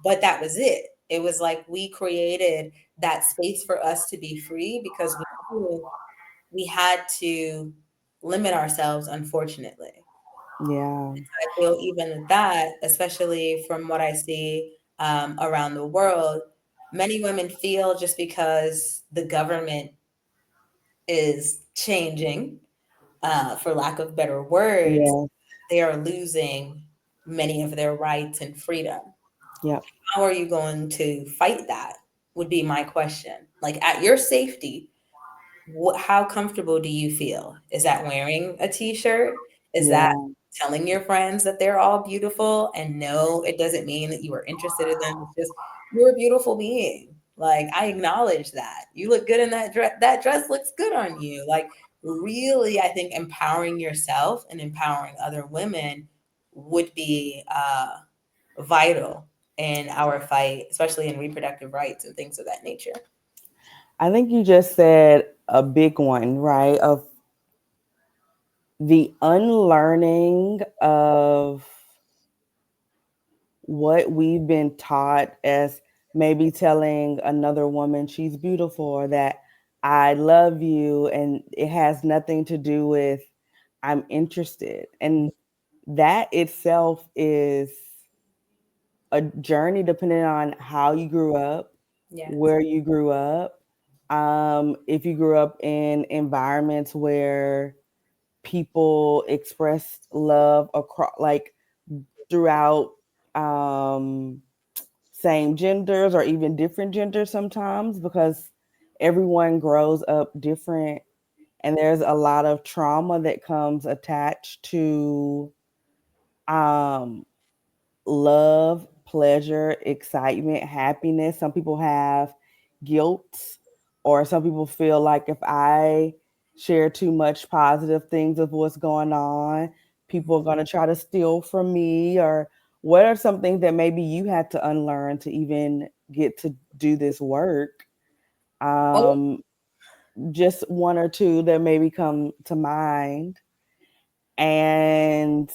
[SPEAKER 1] but that was it. It was like we created that space for us to be free because we knew we had to limit ourselves, unfortunately.
[SPEAKER 2] Yeah.
[SPEAKER 1] I feel even with that, especially from what I see around the world, many women feel just because the government is changing, for lack of better words,
[SPEAKER 2] Yeah.
[SPEAKER 1] they are losing many of their rights and freedom.
[SPEAKER 2] Yep.
[SPEAKER 1] How are you going to fight that? Would be my question. Like at your safety, how comfortable do you feel? Is that wearing a t-shirt? Is that
[SPEAKER 2] Yeah.
[SPEAKER 1] telling your friends that they're all beautiful? And no, it doesn't mean that you are interested in them. It's just you're a beautiful being. Like I acknowledge that. You look good in that dress. That dress looks good on you. Like really, I think empowering yourself and empowering other women would be vital in our fight, especially in reproductive rights and things of that nature.
[SPEAKER 2] I think you just said a big one, right? Of the unlearning of what we've been taught as maybe telling another woman she's beautiful or that I love you, and it has nothing to do with I'm interested. And that itself is a journey depending on how you grew up,
[SPEAKER 1] Yes.
[SPEAKER 2] where you grew up. If you grew up in environments where people expressed love across, like throughout same genders or even different genders sometimes, because everyone grows up different and there's a lot of trauma that comes attached to um love, pleasure, excitement, happiness. Some people have guilt, or some people feel like if I share too much positive things of what's going on, people are going to try to steal from me. Or what are some things that maybe you had to unlearn to even get to do this work?
[SPEAKER 1] Oh,
[SPEAKER 2] Um, just one or two that maybe come to mind. And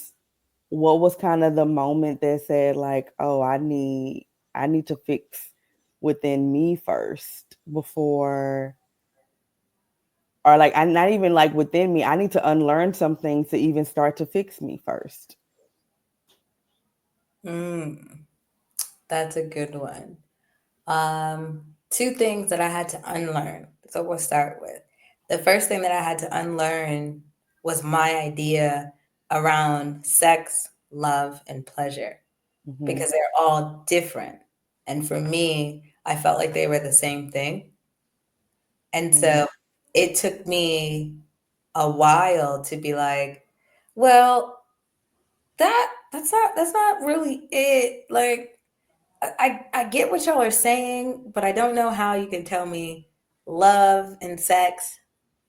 [SPEAKER 2] what was kind of the moment that said like, oh, I need to fix within me first before, or like I not even like within me, I need to unlearn some things to even start to fix me first.
[SPEAKER 1] mm, that's a good one. Two things that I had to unlearn. So we'll start with the first thing that I had to unlearn was my idea around sex, love, and pleasure
[SPEAKER 2] Hmm.
[SPEAKER 1] because they're all different. And for me, I felt like they were the same thing. And
[SPEAKER 2] Hmm.
[SPEAKER 1] so it took me a while to be like, well, That's not really it. Like I get what y'all are saying, but I don't know how you can tell me love and sex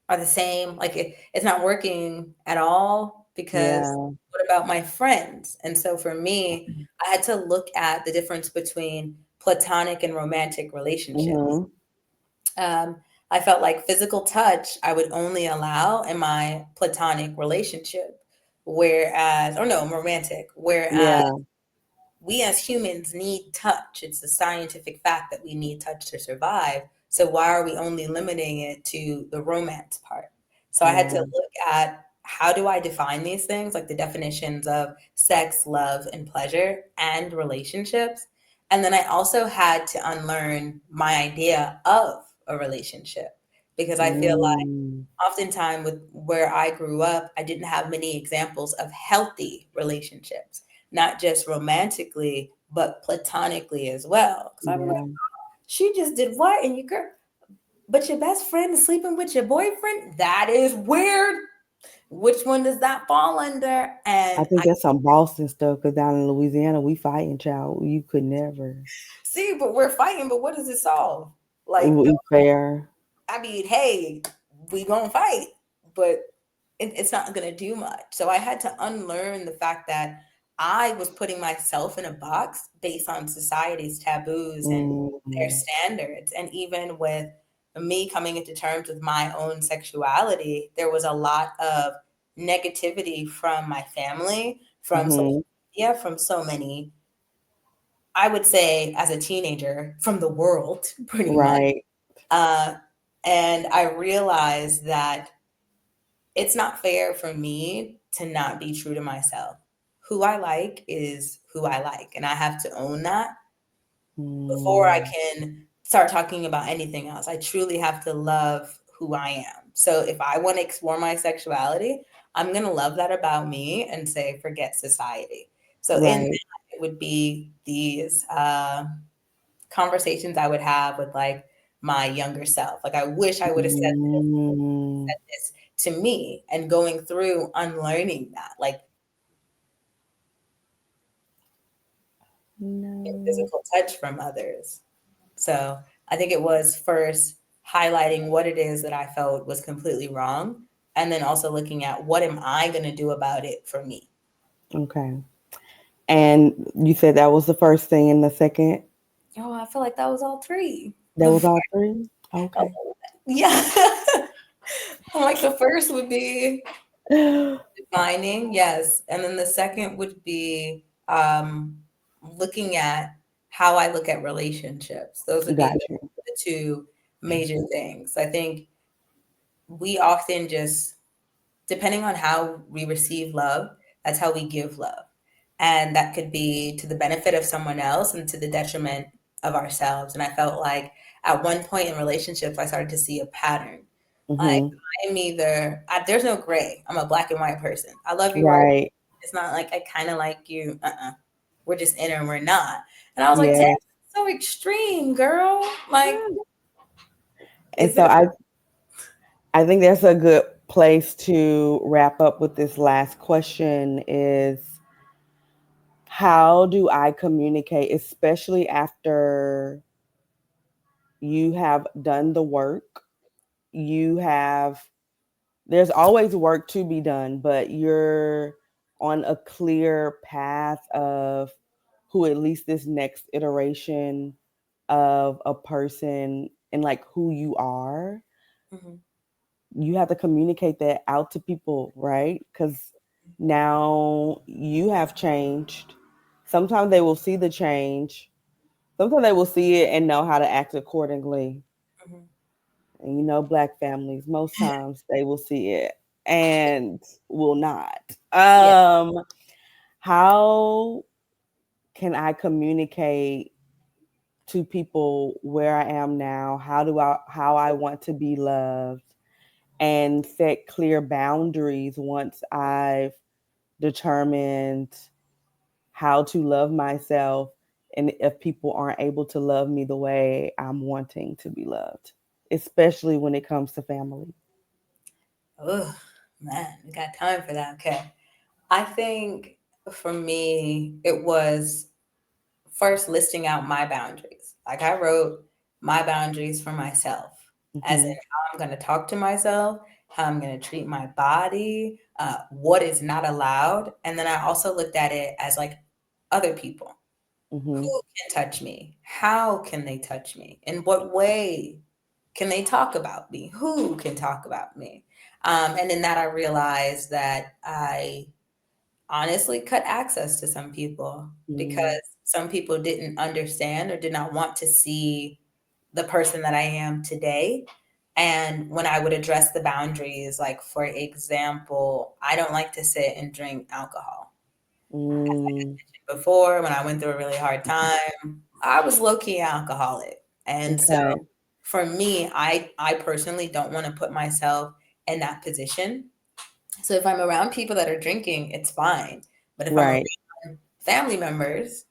[SPEAKER 1] are the same. Like it's not working at all because
[SPEAKER 2] Yeah.
[SPEAKER 1] what about my friends? And so for me, I had to look at the difference between platonic and romantic relationships.
[SPEAKER 2] Mm-hmm.
[SPEAKER 1] Um, I felt like physical touch I would only allow in my platonic relationship, whereas, or no, romantic, whereas
[SPEAKER 2] Yeah.
[SPEAKER 1] we as humans need touch. It's a scientific fact that we need touch to survive. So why are we only limiting it to the romance part? So I had to
[SPEAKER 2] Yeah.
[SPEAKER 1] look at how do I define these things, like the definitions of sex, love, and pleasure and relationships. And then I also had to unlearn my idea of a relationship because I feel like
[SPEAKER 2] Mm.
[SPEAKER 1] oftentimes with where I grew up, I didn't have many examples of healthy relationships, not just romantically, but platonically as well. Because I'm like,
[SPEAKER 2] Yeah.
[SPEAKER 1] she just did what? And you girl, but your best friend is sleeping with your boyfriend? That is weird. Which one does that fall under?
[SPEAKER 2] I
[SPEAKER 1] And
[SPEAKER 2] think
[SPEAKER 1] I
[SPEAKER 2] that's some Boston stuff because down in Louisiana, we fighting, child. You could never.
[SPEAKER 1] see, but we're fighting, but what does it solve? Like,
[SPEAKER 2] Fair.
[SPEAKER 1] I mean, hey, we gonna fight, but it's not gonna do much. So I had to unlearn the fact that I was putting myself in a box based on society's taboos and their
[SPEAKER 2] Mm.
[SPEAKER 1] standards. And even with me coming into terms with my own sexuality, there was a lot of negativity from my family, from social
[SPEAKER 2] Mm-hmm.
[SPEAKER 1] media, from so many, I would say as a teenager, from the world, pretty much.
[SPEAKER 2] Right.
[SPEAKER 1] Uh, and I realized that it's not fair for me to not be true to myself. Who I like is who I like, and I have to own that before I
[SPEAKER 2] Mm.
[SPEAKER 1] can start talking about anything else. I truly have to love who I am. So if I want to explore my sexuality, I'm going to love that about me and say, forget society. So in
[SPEAKER 2] Right.
[SPEAKER 1] that, it would be these conversations I would have with like my younger self. Like I wish I would have
[SPEAKER 2] Mm.
[SPEAKER 1] said this to me and going through unlearning that, like
[SPEAKER 2] No.
[SPEAKER 1] physical touch from others. So I think it was first highlighting what it is that I felt was completely wrong. And then also looking at what am I going to do about it for me?
[SPEAKER 2] Okay. And you said that was the first thing, and the second,
[SPEAKER 1] Oh, I feel like that was all three.
[SPEAKER 2] that was all three? Okay.
[SPEAKER 1] Yeah. Like the first would be defining, yes. And then the second would be looking at how I look at relationships. Those would be
[SPEAKER 2] Got you.
[SPEAKER 1] the two major things. I think we often just, depending on how we receive love, that's how we give love. And that could be to the benefit of someone else and to the detriment of ourselves. And I felt like at one point in relationships, I started to see a pattern. Like
[SPEAKER 2] Mm-hmm.
[SPEAKER 1] there's no gray. I'm a black and white person. I love you right.
[SPEAKER 2] Right.
[SPEAKER 1] It's not like I kind of like you. We're just in or we're not. And I was like,
[SPEAKER 2] Yeah.
[SPEAKER 1] that's so extreme, girl. Like,
[SPEAKER 2] And
[SPEAKER 1] is
[SPEAKER 2] so
[SPEAKER 1] there?
[SPEAKER 2] I think that's a good place to wrap up with this last question is how do I communicate, especially after you have done the work, you have there's always work to be done, but you're on a clear path of who at least this next iteration of a person and like who you are.
[SPEAKER 1] Mhm.
[SPEAKER 2] You have to communicate that out to people, right? Because now you have changed. Sometimes they will see the change. Sometimes they will see it and know how to act accordingly.
[SPEAKER 1] Mhm.
[SPEAKER 2] And black families, most times they will see it and will not.
[SPEAKER 1] Yeah.
[SPEAKER 2] How can I communicate to people where I am now? How I want to be loved and set clear boundaries once I've determined how to love myself and if people aren't able to love me the way I'm wanting to be loved, especially when it comes to family.
[SPEAKER 1] Oh, man, we got time for that. Okay. I think for me, it was first listing out my boundaries. Like I wrote my boundaries for myself, as in
[SPEAKER 2] Mhm.
[SPEAKER 1] how I'm going to talk to myself, how I'm going to treat my body, what is not allowed. And then I also looked at it as like other people.
[SPEAKER 2] Mhm.
[SPEAKER 1] Who can touch me? How can they touch me? In what way can they talk about me? Who can talk about me? And in that, I realized that I honestly cut access to some people
[SPEAKER 2] Mm.
[SPEAKER 1] because some people didn't understand or did not want to see the person that I am today. And when I would address the boundaries, like for example, I don't like to sit and drink alcohol.
[SPEAKER 2] Mm.
[SPEAKER 1] Before, when I went through a really hard time, I was low key alcoholic. And so
[SPEAKER 2] Okay.
[SPEAKER 1] for me, I personally don't want to put myself in that position. So if I'm around people that are drinking, it's fine. But if I'm
[SPEAKER 2] Right.
[SPEAKER 1] around family members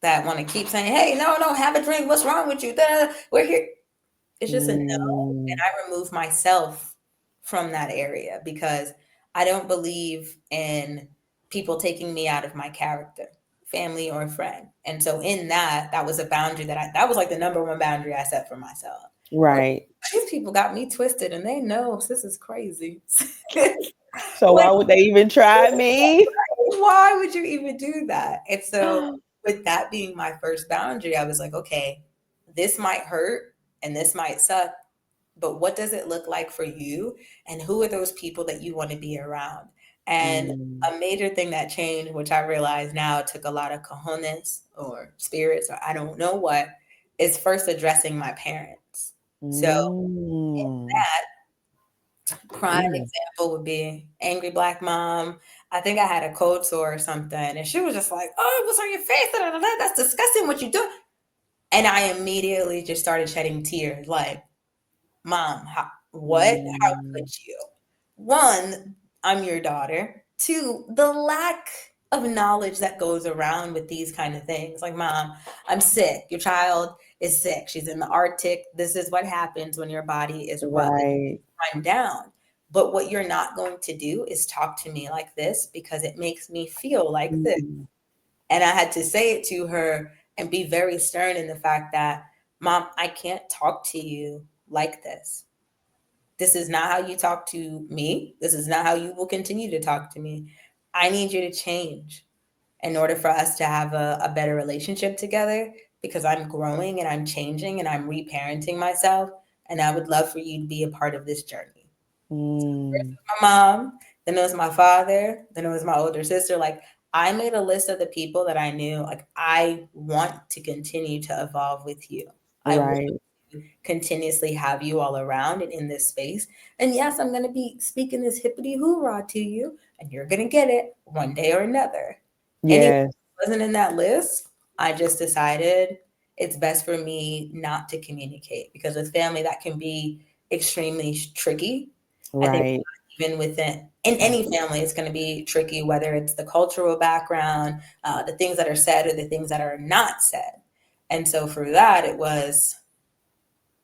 [SPEAKER 1] that want to keep saying, "Hey, no, no, have a drink. What's wrong with you? Da, we're here." It's just a no, and
[SPEAKER 2] Mm.
[SPEAKER 1] I remove myself from that area because I don't believe in people taking me out of my character, family or friend. And so in that, that was a boundary that was like the number one boundary I set for myself. Like,
[SPEAKER 2] Right.
[SPEAKER 1] these people got me twisted and they know this is crazy.
[SPEAKER 2] So
[SPEAKER 1] Like,
[SPEAKER 2] why would they even try me?
[SPEAKER 1] why would you even do that? And so, with that being my first boundary, I was like, okay, this might hurt and this might suck, but what does it look like for you? And who are those people that you want to be around? And
[SPEAKER 2] Mm.
[SPEAKER 1] a major thing that changed, which I realize now took a lot of cojones or spirits or I don't know what, is first addressing my parents. So,
[SPEAKER 2] Mm.
[SPEAKER 1] that prime
[SPEAKER 2] Mm.
[SPEAKER 1] example would be angry black mom. I think I had a cold sore or something, and she was just like, "Oh, what's on your face? Da, da, da, da. That's disgusting. What you do?" And I immediately just started shedding tears, like, "Mom, what? How could
[SPEAKER 2] Mm.
[SPEAKER 1] you? One, I'm your daughter. Two, the lack of knowledge that goes around with these kind of things. Like, Mom, I'm sick. Your child is sick. She's in the Arctic. This is what happens when your body is
[SPEAKER 2] Right.
[SPEAKER 1] run down. But what you're not going to do is talk to me like this because it makes me feel like this."
[SPEAKER 2] Mm.
[SPEAKER 1] And I had to say it to her and be very stern in the fact that, Mom, I can't talk to you like this. This is not how you talk to me. This is not how you will continue to talk to me. I need you to change in order for us to have a better relationship together because I'm growing and I'm changing and I'm reparenting myself. And I would love for you to be a part of this journey.
[SPEAKER 2] Mm.
[SPEAKER 1] My mom, then it was my father, then it was my older sister. Like I made a list of the people that I knew, like I want to continue to evolve with you. I want
[SPEAKER 2] Right.
[SPEAKER 1] to continuously have you all around and in this space. And yes, I'm going to be speaking this hippity hoorah to you, and you're going to get it one day or another. Anyone
[SPEAKER 2] Yes.
[SPEAKER 1] who wasn't in that list, I just decided it's best for me not to communicate because with family that can be extremely tricky. I think
[SPEAKER 2] Right.
[SPEAKER 1] even within in any family, it's going to be tricky, whether it's the cultural background, the things that are said, or the things that are not said. And so for that, it was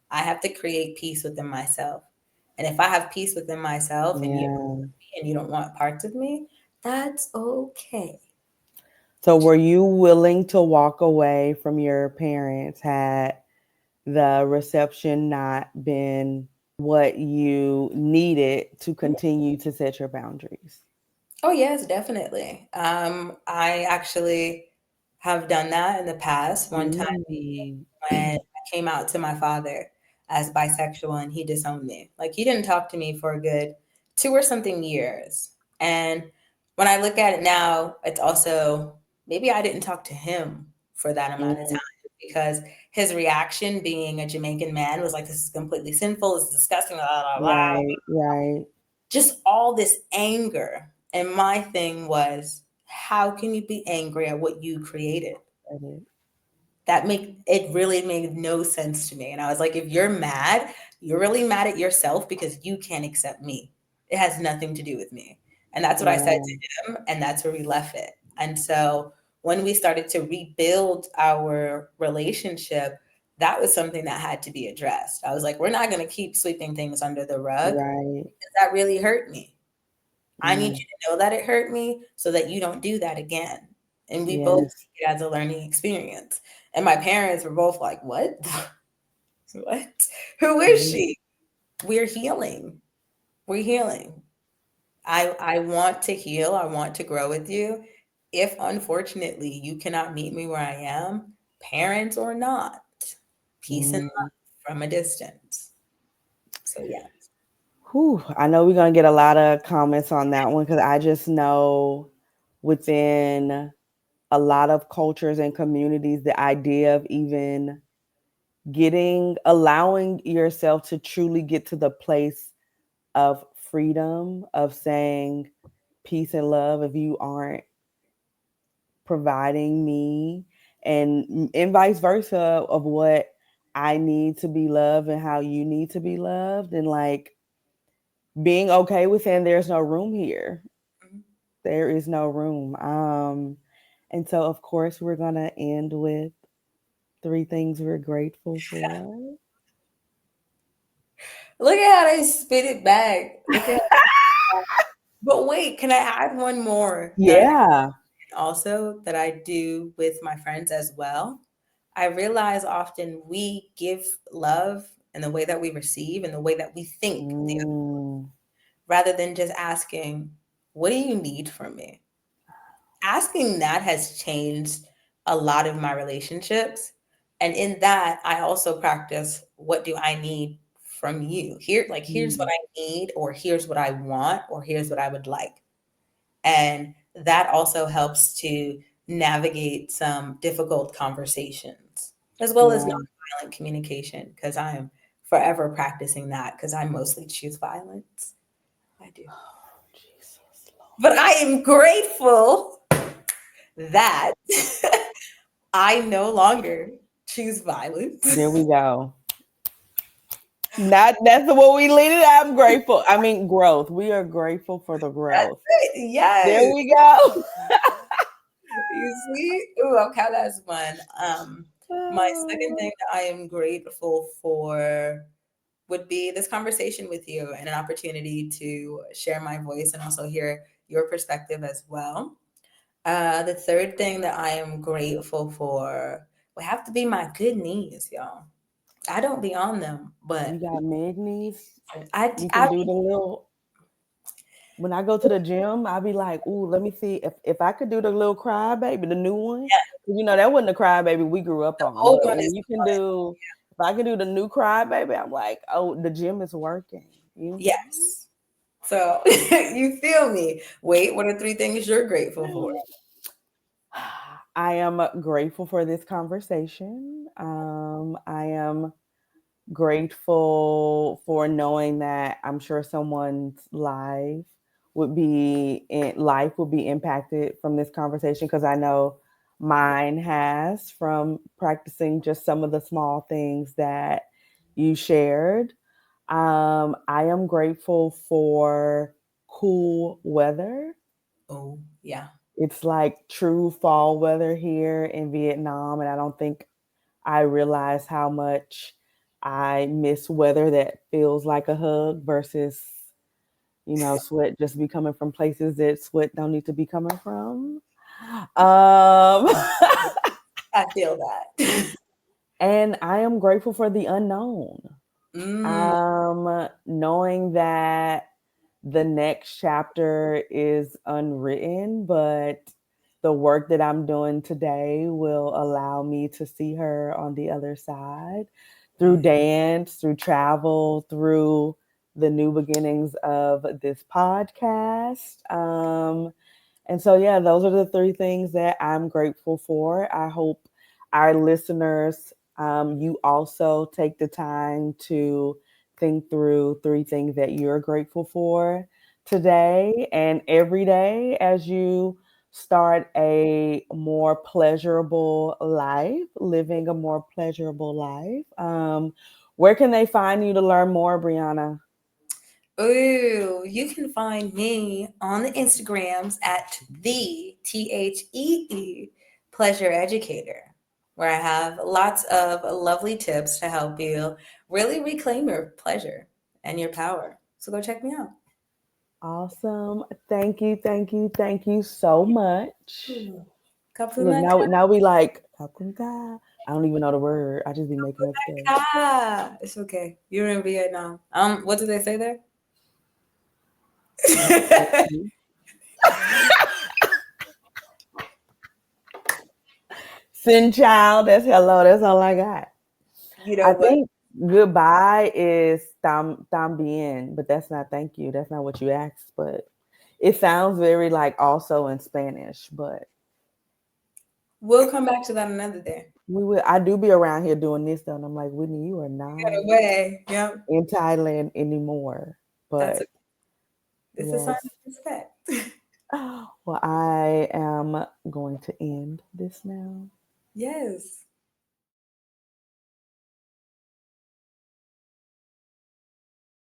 [SPEAKER 1] I have to create peace within myself. And if I have peace within myself,
[SPEAKER 2] Yeah.
[SPEAKER 1] and you don't want parts of me, that's okay.
[SPEAKER 2] So were you willing to walk away from your parents had the reception not been what you needed to continue to set your boundaries?
[SPEAKER 1] Oh yes, definitely. I actually have done that in the past. One time
[SPEAKER 2] Mm.
[SPEAKER 1] when I came out to my father as bisexual and he disowned me. Like he didn't talk to me for a good 2 or something years. And when I look at it now, it's also maybe I didn't talk to him for that amount of
[SPEAKER 2] Mm.
[SPEAKER 1] time because his reaction being a Jamaican man was like, this is completely sinful, this is disgusting, blah, blah, blah.
[SPEAKER 2] Right, right.
[SPEAKER 1] Just all this anger. And my thing was, how can you be angry at what you created?
[SPEAKER 2] Got it.
[SPEAKER 1] That make it really made no sense to me. And I was like, if you're mad, you're really mad at yourself because you can't accept me. It has nothing to do with me. And that's what I said
[SPEAKER 2] Yeah.
[SPEAKER 1] to him, and that's where we left it. And so when we started to rebuild our relationship, that was something that had to be addressed. I was like, we're not going to keep sweeping things under the rug.
[SPEAKER 2] Right.
[SPEAKER 1] That really hurt me. I need
[SPEAKER 2] Mm,
[SPEAKER 1] you to know that it hurt me so that you don't do that again. And we both
[SPEAKER 2] yes.
[SPEAKER 1] take it as a learning experience. And my parents were both like, what? What? Who is
[SPEAKER 2] Mm,
[SPEAKER 1] she? We're healing. We're healing. I want to heal. I want to grow with you. If unfortunately you cannot meet me where I am, parents or not, peace and
[SPEAKER 2] mm.
[SPEAKER 1] love from a distance. So yeah.
[SPEAKER 2] Whew, I know we're gonna get a lot of comments on that one because I just know within a lot of cultures and communities, the idea of even allowing yourself to truly get to the place of freedom, of saying peace and love, if you aren't providing me, and vice versa, of what I need to be loved and how you need to be loved, and like being okay with saying there's no room here.
[SPEAKER 1] Mhm.
[SPEAKER 2] There is no room. And so of course we're gonna end with three things we're grateful for.
[SPEAKER 1] Look at how they spit it back. Look at but wait, can I add one more that
[SPEAKER 2] Yeah.
[SPEAKER 1] also that I do with my friends as well? I realize often we give love in the way that we receive and the way that we think
[SPEAKER 2] Mm,
[SPEAKER 1] rather than just asking, what do you need from me? Asking that has changed a lot of my relationships. And in that, I also practice what do I need from you? Here's what
[SPEAKER 2] mm.
[SPEAKER 1] I need, or here's what I want, or here's what I would like. And that also helps to navigate some difficult conversations, as well as
[SPEAKER 2] Yeah.
[SPEAKER 1] nonviolent communication, because I am forever practicing that because I mostly choose violence. I do.
[SPEAKER 2] Jesus
[SPEAKER 1] But
[SPEAKER 2] Lord.
[SPEAKER 1] I am grateful that I no longer choose violence.
[SPEAKER 2] There we go. Not that's what we lead it. I'm grateful. I mean growth. We are grateful for the
[SPEAKER 1] That's
[SPEAKER 2] growth.
[SPEAKER 1] it.
[SPEAKER 2] There
[SPEAKER 1] Yes.
[SPEAKER 2] we go.
[SPEAKER 1] You see? Ooh, I'll count that as one. My second thing that I am grateful for would be this conversation with you and an opportunity to share my voice and also hear your perspective as well. The third thing that I am grateful for would have to be my good knees, y'all. I don't be on them,
[SPEAKER 2] You
[SPEAKER 1] but
[SPEAKER 2] got med knees. You can
[SPEAKER 1] I
[SPEAKER 2] do the little. When I go to the gym, I'll be like, "Ooh, let me see if I could do the little cry baby, the new one."
[SPEAKER 1] yeah,
[SPEAKER 2] You know that wasn't the cry baby we grew up
[SPEAKER 1] the
[SPEAKER 2] on.
[SPEAKER 1] old
[SPEAKER 2] But
[SPEAKER 1] one
[SPEAKER 2] when
[SPEAKER 1] is
[SPEAKER 2] you
[SPEAKER 1] the
[SPEAKER 2] can
[SPEAKER 1] one.
[SPEAKER 2] do, if I can do the new cry baby, I'm like, "Oh, the gym is working."
[SPEAKER 1] Yes. So you feel me. Wait, what are three things you're grateful for?
[SPEAKER 2] I am grateful for this conversation. I am grateful for knowing that I'm sure someone's life would be impacted from this conversation because I know mine has from practicing just some of the small things that you shared. I am grateful for cool weather.
[SPEAKER 1] Oh, yeah.
[SPEAKER 2] It's like true fall weather here in Vietnam, and I don't think I realize how much I miss weather that feels like a hug versus, sweat just be coming from places that sweat don't need to be coming from. Um,
[SPEAKER 1] I feel that.
[SPEAKER 2] and I am grateful for the unknown.
[SPEAKER 1] Mm,
[SPEAKER 2] Knowing that the next chapter is unwritten, but the work that I'm doing today will allow me to see her on the other side through
[SPEAKER 1] mm,
[SPEAKER 2] dance, through travel, through the new beginnings of this podcast. And so, yeah, those are the three things that I'm grateful for. I hope our listeners, you also take the time to think through three things that you're grateful for today and every day as you start a more pleasurable life, living a more pleasurable life. Where can they find you to learn more, Brianna?
[SPEAKER 1] ooh, you can find me on the Instagrams at the THEE Pleasure Educator, where I have lots of lovely tips to help you really reclaim your pleasure and your power. So go check me out.
[SPEAKER 2] Awesome. Thank you, thank you, thank you so much. Look,
[SPEAKER 1] Kapuna
[SPEAKER 2] now we like "Kakunka." I don't even know the word. I just be making up stuff.
[SPEAKER 1] ka. It's okay. You're in Vietnam. What do they say there?
[SPEAKER 2] Thank you. Sin child, that's hello. That's all I got.
[SPEAKER 1] You
[SPEAKER 2] I
[SPEAKER 1] know what?
[SPEAKER 2] think goodbye is tam bien, but that's not thank you. That's not what you asked, but it sounds very like also in Spanish, but
[SPEAKER 1] We'll come back to that another day.
[SPEAKER 2] we will. I do be around here doing this though, and I'm like, Whitney, you are
[SPEAKER 1] Get
[SPEAKER 2] not
[SPEAKER 1] away. Yep.
[SPEAKER 2] in Thailand anymore.
[SPEAKER 1] That's
[SPEAKER 2] But
[SPEAKER 1] a, it's a sign
[SPEAKER 2] yes.
[SPEAKER 1] of respect.
[SPEAKER 2] Well, I am going to end this now.
[SPEAKER 1] Yes.